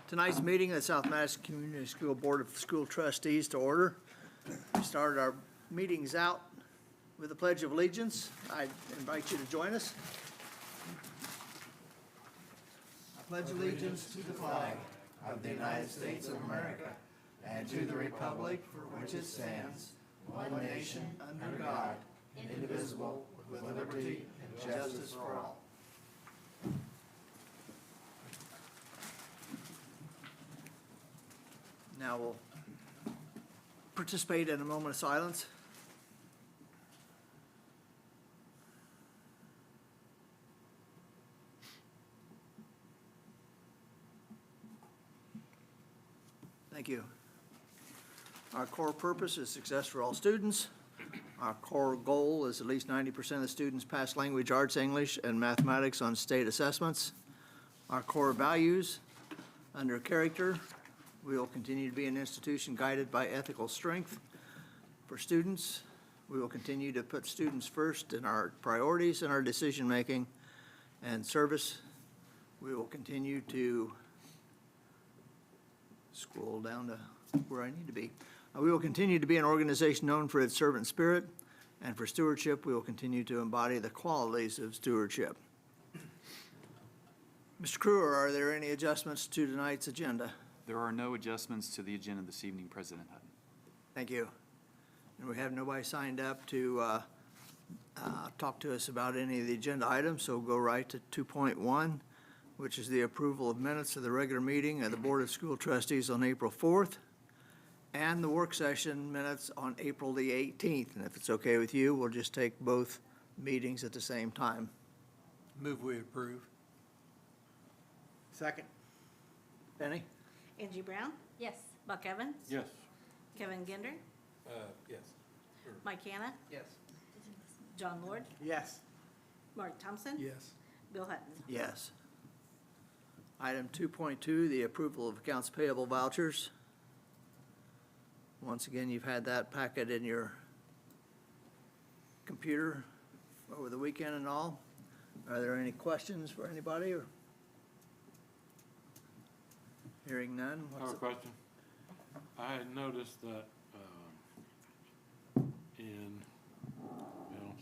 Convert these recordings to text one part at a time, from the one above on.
Tonight's meeting of the South Madison Community School Board of School Trustees to order. We started our meetings out with the Pledge of Allegiance. I invite you to join us. I pledge allegiance to the flag of the United States of America and to the republic for which it stands, one nation under God, indivisible, with liberty and justice for all. Now we'll participate in a moment of silence. Thank you. Our core purpose is success for all students. Our core goal is at least 90% of the students pass language arts, English, and mathematics on state assessments. Our core values under character: we will continue to be an institution guided by ethical strength. For students, we will continue to put students first in our priorities and our decision-making. And service, we will continue to scroll down to where I need to be. We will continue to be an organization known for its servant spirit. And for stewardship, we will continue to embody the qualities of stewardship. Mr. Kruger, are there any adjustments to tonight's agenda? There are no adjustments to the agenda this evening, President Hutton. Thank you. And we have nobody signed up to talk to us about any of the agenda items, so we'll go right to 2.1, which is the approval of minutes of the regular meeting of the Board of School Trustees on April 4th and the work session minutes on April the 18th. And if it's okay with you, we'll just take both meetings at the same time. Move we approve. Second. Penny? Angie Brown? Yes. Buck Evans? Yes. Kevin Ginder? Yes. Mike Hanna? Yes. John Lord? Yes. Mark Thompson? Yes. Bill Hutton? Yes. Item 2.2, the approval of accounts payable vouchers. Once again, you've had that packet in your computer over the weekend and all. Are there any questions for anybody? Or hearing none? I have a question. I had noticed that as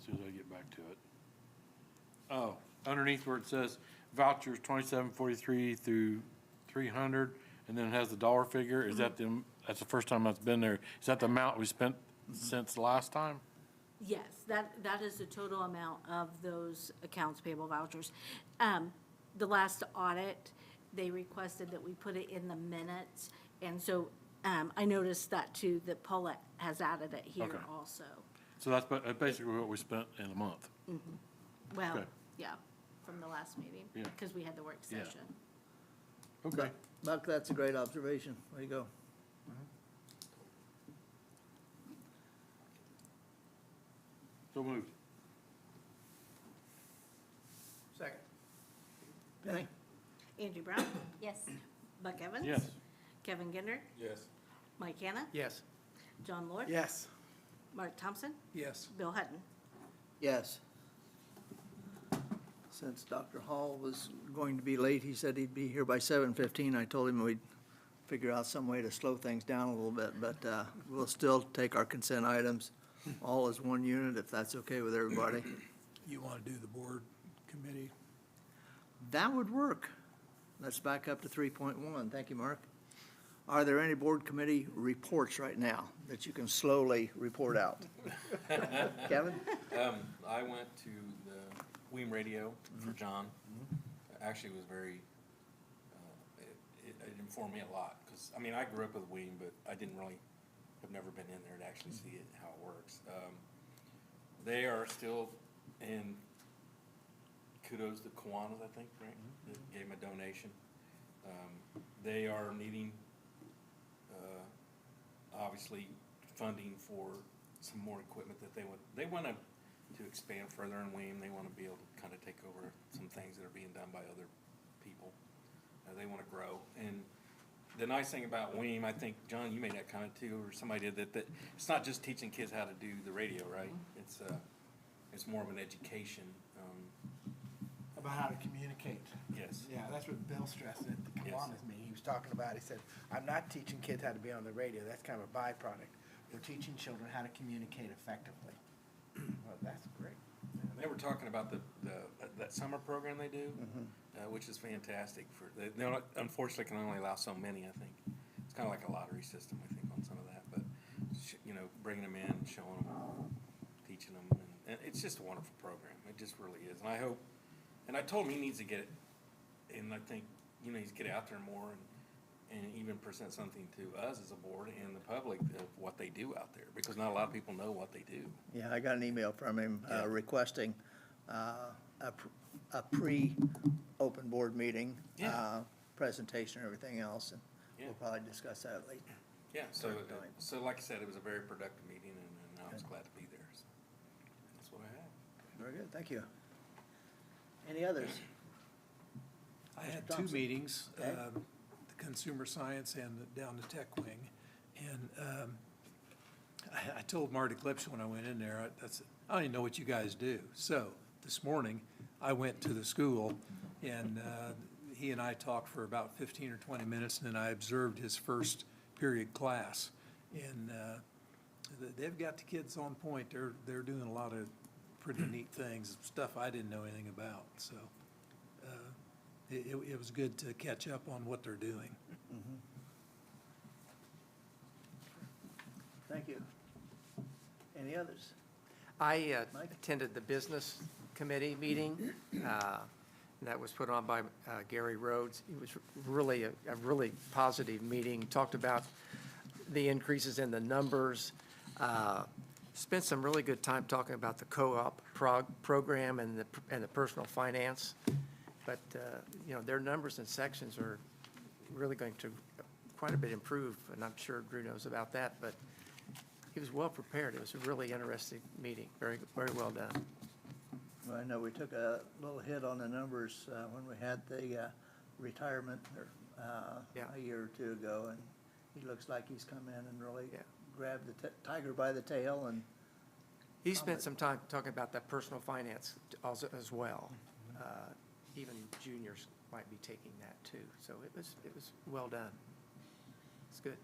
soon as I get back to it. Oh, underneath where it says vouchers 2743 through 300, and then it has the dollar figure. Is that that's the first time that's been there. Is that the amount we spent since last time? Yes, that is the total amount of those accounts payable vouchers. The last audit, they requested that we put it in the minutes, and so I noticed that too, that Paulette has added it here Okay. also. So that's basically what we spent in a month. Well, Okay. yeah, from the last meeting, Yeah. because we had the work Yeah. session. Okay. Buck, that's a great observation. Way to go. So moved. Second. Penny? Angie Brown? Yes. Buck Evans? Yes. Kevin Ginder? Yes. Mike Hanna? Yes. John Lord? Yes. Mark Thompson? Yes. Bill Hutton? Yes. Since Dr. Hall was going to be late, he said he'd be here by 7:15. I told him we'd figure out some way to slow things down a little bit, but we'll still take our consent items all as one unit, if that's okay with everybody. You want to do the board committee? That would work. Let's back up to 3.1. Thank you, Mark. Are there any board committee reports right now that you can slowly report out? Kevin? I went to the Weem radio for John. Actually, it was very, it informed me a lot, because, I mean, I grew up with Weem, but I didn't really, have never been in there to actually see it, how it works. They are still, and kudos to Kiwanis, I think, right? That gave him a donation. They are needing, obviously, funding for some more equipment that they want to expand further in Weem. They want to be able to kind of take over some things that are being done by other people. They want to grow. And the nice thing about Weem, I think, John, you made that comment too, or somebody did, that it's not just teaching kids how to do the radio, right? It's more of an education. About how to communicate. Yes. Yeah, that's what Bill stressed at the Kiwanis meeting. He was talking about, he said, I'm not teaching kids how to be on the radio, that's kind of a byproduct. We're teaching children how to communicate effectively. Well, that's great. And they were talking about that summer program they do, which is fantastic for, they unfortunately can only allow so many, I think. It's kind of like a lottery system, I think, on some of that, but, you know, bringing them in, showing them, teaching them, and it's just a wonderful program. It just really is. And I hope, and I told him he needs to get it, and I think, you know, he's get out there more and even present something to us as a board and the public of what they do out there, because not a lot of people know what they do. Yeah, I got an email from him Yeah. requesting a pre-open board meeting, Yeah. presentation and everything else, and Yeah. we'll probably discuss that later. Yeah, so, Perfect time. so like I said, it was a very productive meeting, and I was glad to be there, so that's what I had. Very good, thank you. Any others? I Mr. had two Thompson. meetings, Okay. the consumer science and down the tech wing. And I told Marty Klipsch when I went in there, I said, I don't even know what you guys do. So this morning, I went to the school, and he and I talked for about 15 or 20 minutes, and then I observed his first period class. And they've got the kids on point. They're doing a lot of pretty neat things, stuff I didn't know anything about. So it was good to catch up on what they're doing. Thank you. Any others? I Mike? attended the business committee meeting that was put on by Gary Rhodes. It was really a really positive meeting, talked about the increases in the numbers, spent some really good time talking about the co-op program and the personal finance. But, you know, their numbers and sections are really going to quite a bit improve, and I'm sure Drew knows about that, but he was well prepared. It was a really interesting meeting, very, very well done. Well, I know we took a little hit on the numbers when we had the retirement Yeah. a year or two ago, and he looks like he's come in and really Yeah. grabbed the tiger by the tail, and He spent some time talking about that personal finance also as well. Even juniors might be taking that too. So it was well done. It's good.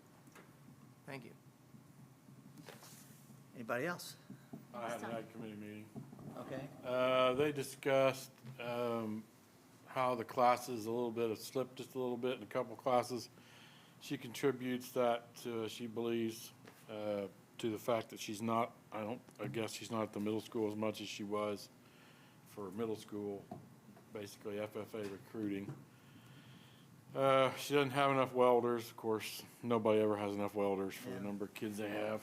Thank you. anybody else? I had a night committee meeting. Okay, They discussed how the classes have slipped just a little bit in a couple classes. She contributes that to, she believes, to the fact that she's not, I guess she's not at the middle school as much as she was for middle school, basically FFA recruiting. She doesn't have enough welders. Of course, nobody ever has enough welders for the number of kids they have.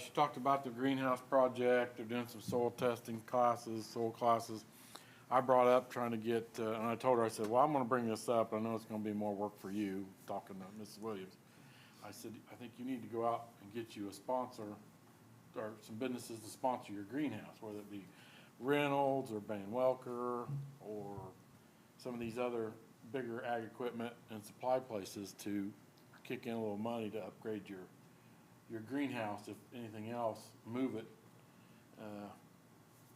She talked about the greenhouse project. They're doing some soil testing classes, soil classes. I brought up trying to get, and I told her, I said, well, I'm gonna bring this up. I know it's gonna be more work for you, talking to Mrs. Williams. I said, I think you need to go out and get you a sponsor, or some businesses to sponsor your greenhouse, whether it be Reynolds or Van Welker or some of these other bigger ag equipment and supply places to kick in a little money to upgrade your greenhouse. If anything else, move it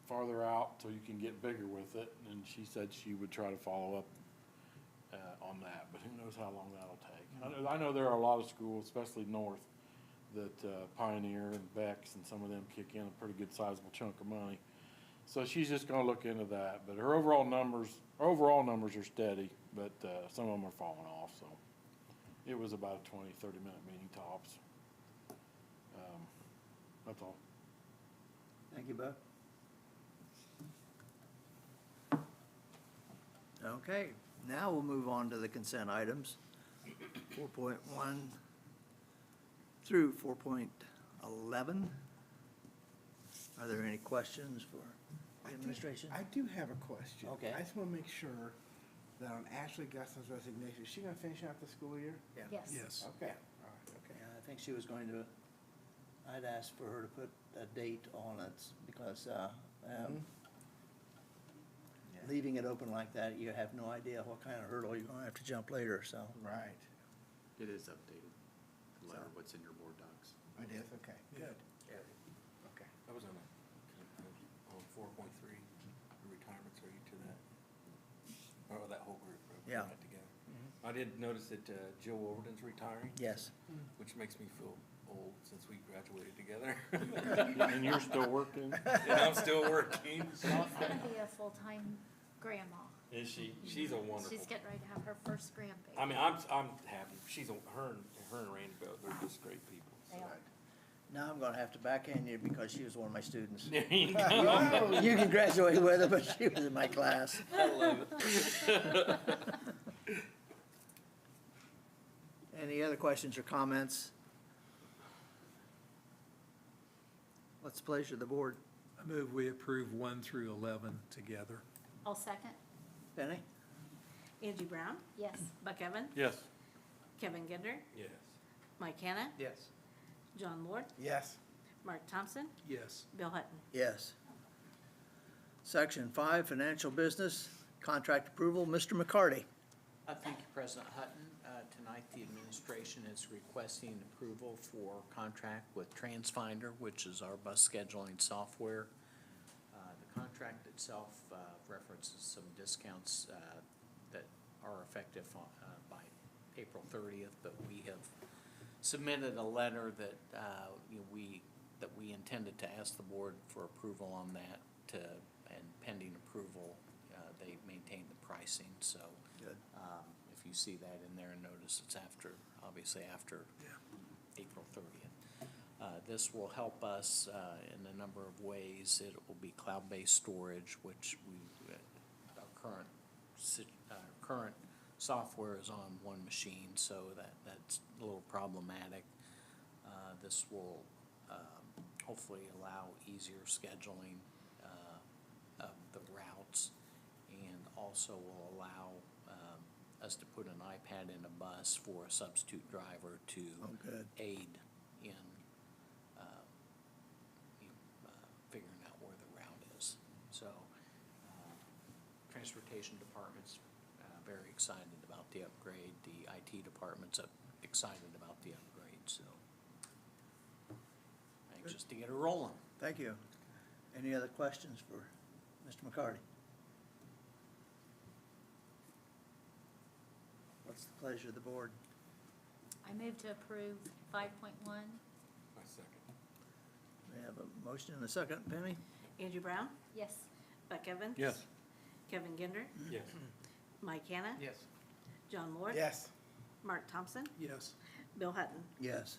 farther out so you can get bigger with it. And she said she would try to follow up on that, but who knows how long that'll take. I know there are a lot of schools, especially north, that Pioneer and Bex and some of them kick in a pretty good sizable chunk of money. So she's just gonna look into that, but her overall numbers are steady, but some of them are falling off, so. It was about a 20, 30-minute meeting tops. That's all. thank you, Buck. Okay, now we'll move on to the consent items, 4.1 through 4.11. Are there any questions for the administration? I do have a question. Okay. I just want to make sure that on Ashley Guston's resignation, is she going to finish out the school year? Yes. Yes. Okay, all right, okay. Yeah, I think she was going to, I'd asked for her to put a date on it, because leaving it open like that, you have no idea what kind of hurdle you're gonna have to jump later, so. Right, It is updated, the letter, what's in your board docs. it is, okay, good. Okay. I was on 4.3, the retirements, are you to that? Or that whole group, Yeah. that together? I did notice that Jill Overton's retiring, Yes. which makes me feel old since we graduated together. And you're still working? And I'm still working. She's gonna be a full-time grandma. Is she? She's a wonderful. She's getting ready to have her first grandbaby. I mean, I'm happy. her and Randy both, they're just great people. They are. Now I'm gonna have to backhand you because she was one of my students. There you go. Well, you can graduate with her, but she was in my class. I love it. Any other questions or comments? What's the pleasure of the board? I move we approve 1 through 11 together. I'll second. Penny? Angie Brown, Yes. Buck Evans, Yes. Kevin Ginder, Yes. Mike Hannah, Yes. John Lord, Yes. Mark Thompson, Yes. Bill Hutton. Yes. Section 5, financial business, contract approval, Mr. McCarty. Thank you, President Hutton. Tonight, the administration is requesting approval for contract with TransFinder, which is our bus scheduling software. The contract itself references some discounts that are effective by April 30th, but we have submitted a letter that we intended to ask the board for approval on that, and pending approval, they maintain the pricing, so. Good. If you see that in there, notice it's obviously after April 30th. This will help us in a number of ways. It will be cloud-based storage, which our current software is on one machine, so that's a little problematic. This will hopefully allow easier scheduling of the routes, and also will allow us to put an iPad in a bus for a substitute driver to good. aid in figuring out where the route is. So, Transportation Department's very excited about the upgrade. The IT Department's excited about the upgrade, so anxious to get it rolling. Thank you. Any other questions for Mr. McCarty? What's the pleasure of the board? I move to approve 5.1. My second. We have a motion and a second. Penny? Angie Brown, Yes. Buck Evans. Yes. Kevin Ginder, Yes. Mike Hannah, Yes. John Lord. Yes. Mark Thompson, Yes. Bill Hutton. Yes.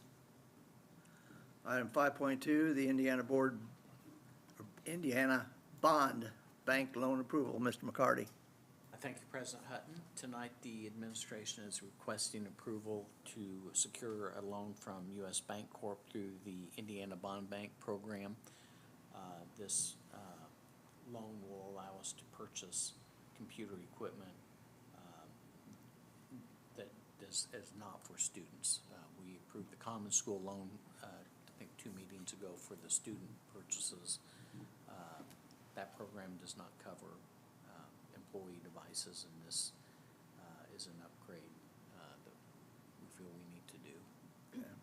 Item 5.2, the Indiana Bond Bank Loan Approval. Mr. McCarty. Thank you, President Hutton. Tonight, the administration is requesting approval to secure a loan from U.S. Bank Corp. Through the Indiana Bond Bank Program. This loan will allow us to purchase computer equipment that is not for students. We approved the common school loan, I think 2 meetings ago, for the student purchases. That program does not cover employee devices, and this is an upgrade that we feel we need to do. Okay.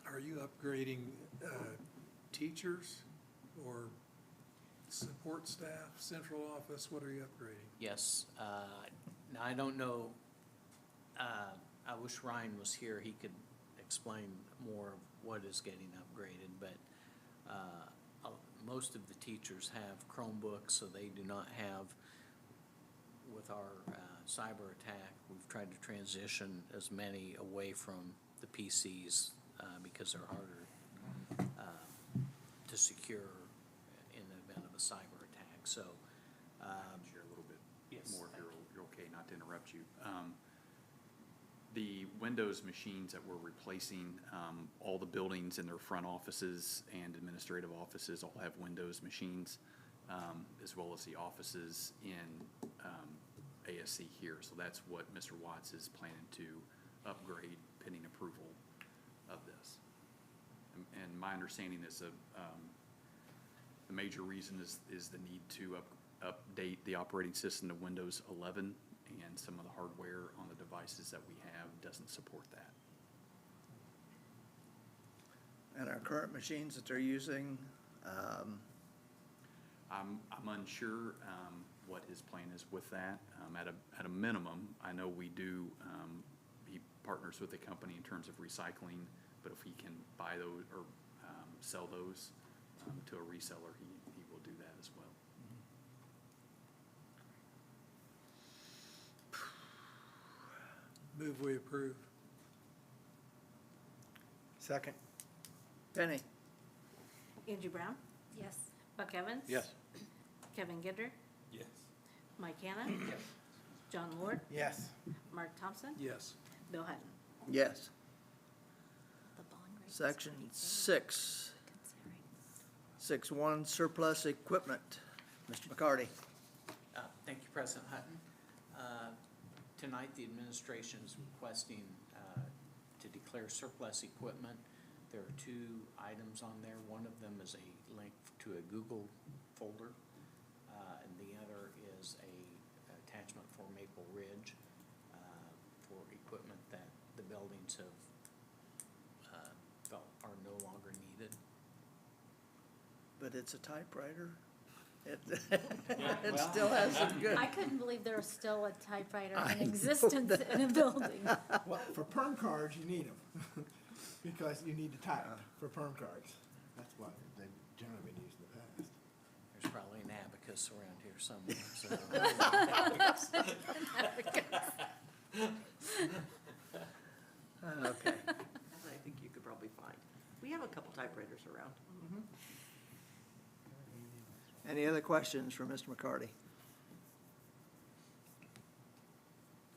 Are you upgrading teachers or support staff, central office? What are you upgrading? Yes, now I don't know, I wish Ryan was here, he could explain more of what is getting upgraded, but most of the teachers have Chromebooks, so they do not have, with our cyber attack, we've tried to transition as many away from the PCs because they're harder to secure in the event of a cyber attack, so. Share a little bit Yes, more if thank you're okay, not to interrupt you. The Windows machines that we're replacing, all the buildings in their front offices and administrative offices all have Windows machines, as well as the offices in ASC here. So that's what Mr. Watts is planning to upgrade pending approval of this. And my understanding is the major reason is the need to update the operating system to Windows 11, and some of the hardware on the devices that we have doesn't support that. And our current machines that they're using, I'm unsure. what his plan is with that. At a minimum, I know we do, he partners with the company in terms of recycling, but if he can buy those or sell those to a reseller, he will do that as well. Move we approve. Second. Penny? Angie Brown? Yes. Buck Evans? Yes. Kevin Ginder? Yes. Mike Hannah? John Lord? Yes. Mark Thompson? Yes. Bill Hutton? Yes. The bond rate. is Section 24, 6, considering. 6-1 surplus equipment. Mr. McCarty? Thank you, President Hutton. Tonight, the administration is requesting to declare surplus equipment. There are two items on there. One of them is a link to a Google folder, and the other is a attachment for Maple Ridge for equipment that the buildings have felt are no longer needed. But it's a typewriter? It well- it still has some good. I couldn't believe there was still a typewriter I in know existence in a building. Well, for perm cards, you need them, because you need to type for perm cards. That's what they've generally been used in the past. There's probably an abacus around here somewhere, so. Okay. I think you could probably find. We have a couple typewriters around. Any other questions for Mr. McCarty? Do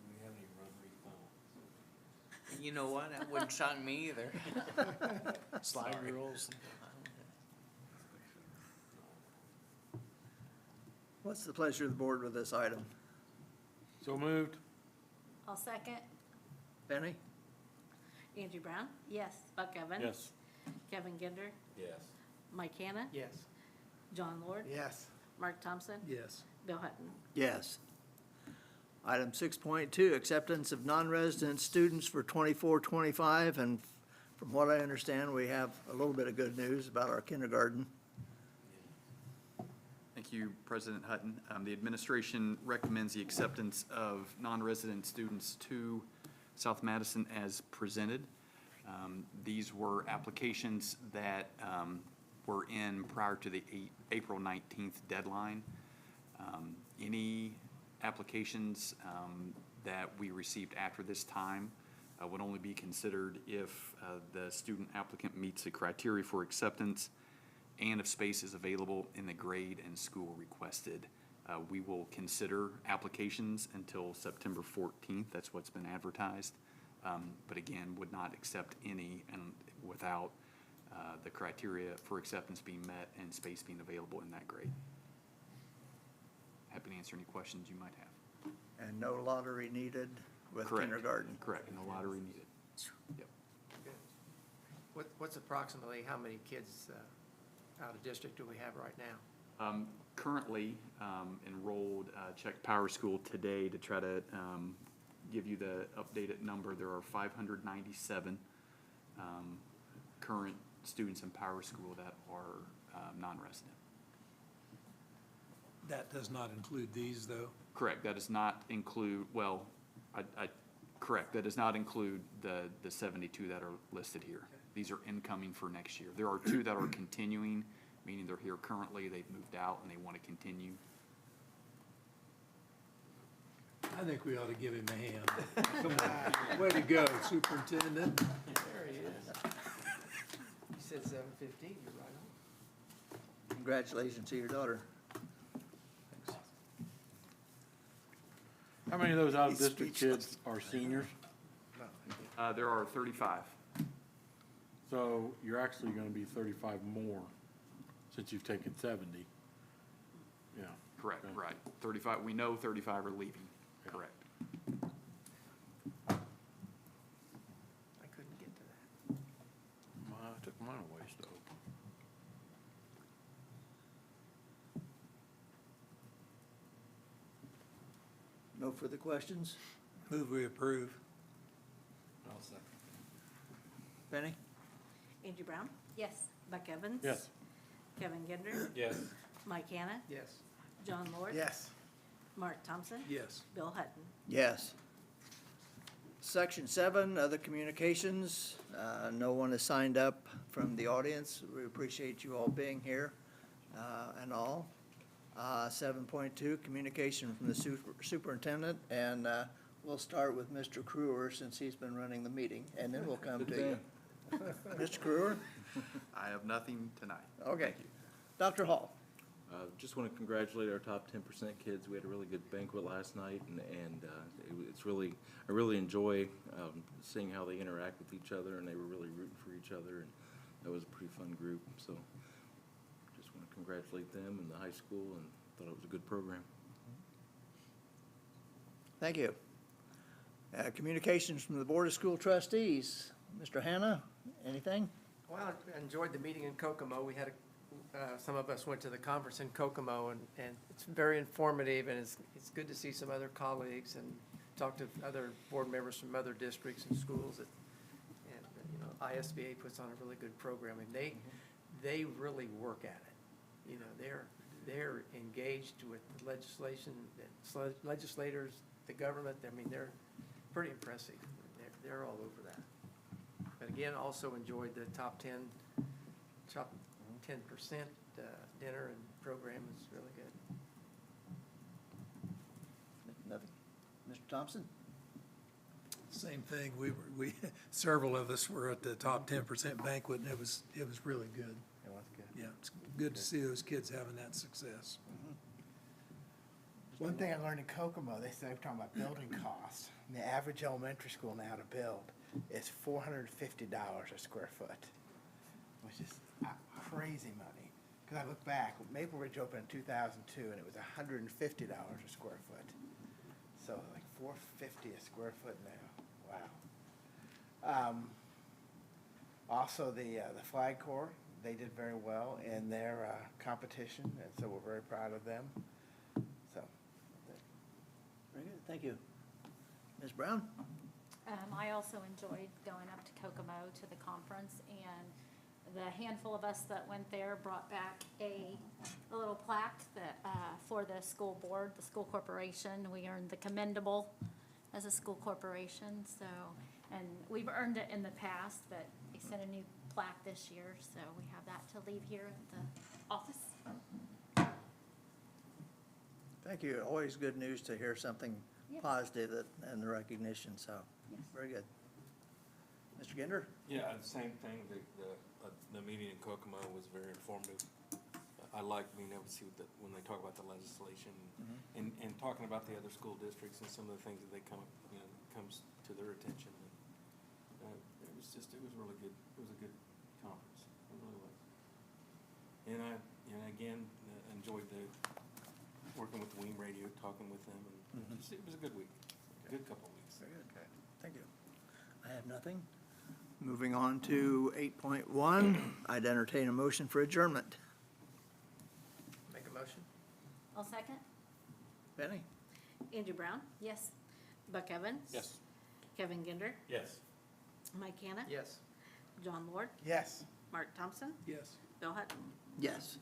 we have any rotary phones? You know what? That wouldn't shock me either. Slide rules. What's the pleasure of the board with this item? So moved. I'll second. Penny? Angie Brown? Yes. Buck Evans? Yes. Kevin Ginder? Yes. Mike Hannah? Yes. John Lord? Yes. Mark Thompson? Yes. Bill Hutton? Yes. Item 6.2, acceptance of non-resident students for 24-25, and from what I understand, we have a little bit of good news about our kindergarten. Thank you, President Hutton. The administration recommends the acceptance of non-resident students to South Madison as presented. These were applications that were in prior to the April 19th deadline. Any applications that we received after this time would only be considered if the student applicant meets the criteria for acceptance and if space is available in the grade and school requested. We will consider applications until September 14th. That's what's been advertised. But again, would not accept any and without the criteria for acceptance being met and space being available in that grade. Happy to answer any questions you might have. And no lottery needed with Correct. kindergarten. Correct, no lottery needed. Yep. What's approximately how many kids out of district do we have right now? Currently enrolled, checked Power School today to try to give you the updated number. There are 597 current students in Power School that are non-resident. That does not include these, though? Correct, that does not include, well, correct, that does not include the 72 that are listed here. These are incoming for next year. There are 2 that are continuing, meaning they're here currently, they've moved out and they want to continue. I think we ought to give him a hand. Come on. Way to go, Superintendent. There he is. You said 7:15, you're right on. Congratulations to your daughter. How many of those out-of-district kids are seniors? There are 35. So you're actually gonna be 35 more since you've taken 70. Yeah. Correct, Okay. right. 35, we know 35 are leaving, Yeah. correct. I couldn't get to that. I took mine away, so. No further questions? Move we approve. I'll second. Penny? Angie Brown? Yes. Buck Evans? Yes. Kevin Ginder? Yes. Mike Hannah? Yes. John Lord? Yes. Mark Thompson. Yes. Bill Hutton. Yes. Section 7, other communications. No one has signed up from the audience. We appreciate you all being here and all. 7.2, communication from the superintendent, and we'll start with Mr. Crewer since he's been running the meeting, and then we'll come to you. Mr. Crewer? I have nothing tonight. Okay. Thank you. Dr. Hall? Just want to congratulate our top 10% kids. We had a really good banquet last night, and it's really, I really enjoy seeing how they interact with each other, and they were really rooting for each other, and that was a pretty fun group. So just want to congratulate them and the high school, and thought it was a good program. Thank you. Communications from the Board of School Trustees. Mr. Hannah, anything? Well, I enjoyed the meeting in Kokomo. We had, some of us went to the conference in Kokomo, and it's very informative, and it's good to see some other colleagues and talk to other board members from other districts and schools. And, you know, ISBA puts on a really good program, and they really work at it. You know, they're engaged with the legislation, legislators, the government. I mean, they're pretty impressive. They're all over that. But again, also enjoyed the top 10% dinner and program was really good. Nothing. Mr. Thompson? Same thing. We several of us were at the top 10% banquet, and it was really good. It was good. Yeah, it's good to see those kids having that success. One thing I learned in Kokomo, they were talking about building costs. And the average elementary school now to build is $450 a square foot, which is crazy money. Because I look back, Maple Ridge opened in 2002, and it was $150 a square foot. So like $450 a square foot now. Wow. Also, the Flag Corps, they did very well in their competition, and so we're very proud of them. So. Very good, thank you. Ms. Brown? I also enjoyed going up to Kokomo to the conference, and the handful of us that went there brought back a little plaque that, for the school board, the school corporation. We earned the commendable as a school corporation, so, and we've earned it in the past, but they sent a new plaque this year, so we have that to leave here at the office. Thank you. Always good news to hear something Yep. positive and the recognition, so, Yes. very good. Mr. Ginder? Yeah, same thing. The meeting in Kokomo was very informative. I like being able to see when they talk about the legislation and talking about the other school districts and some of the things that they comes to their attention. It was really good. It was a good conference. It really was. And I again enjoyed working with Weem Radio, talking with them, and it was a good week. Good couple of weeks. Very good. Okay. Thank you. I have nothing. Moving on to 8.1, I'd entertain a motion for adjournment. Make a motion? I'll second. Benny? Andrew Brown. Yes. Buck Evans. Yes. Kevin Ginder. Yes. Mike Hannah. Yes. John Lord. Yes. Mark Thompson. Yes. Bill Hutton. Yes.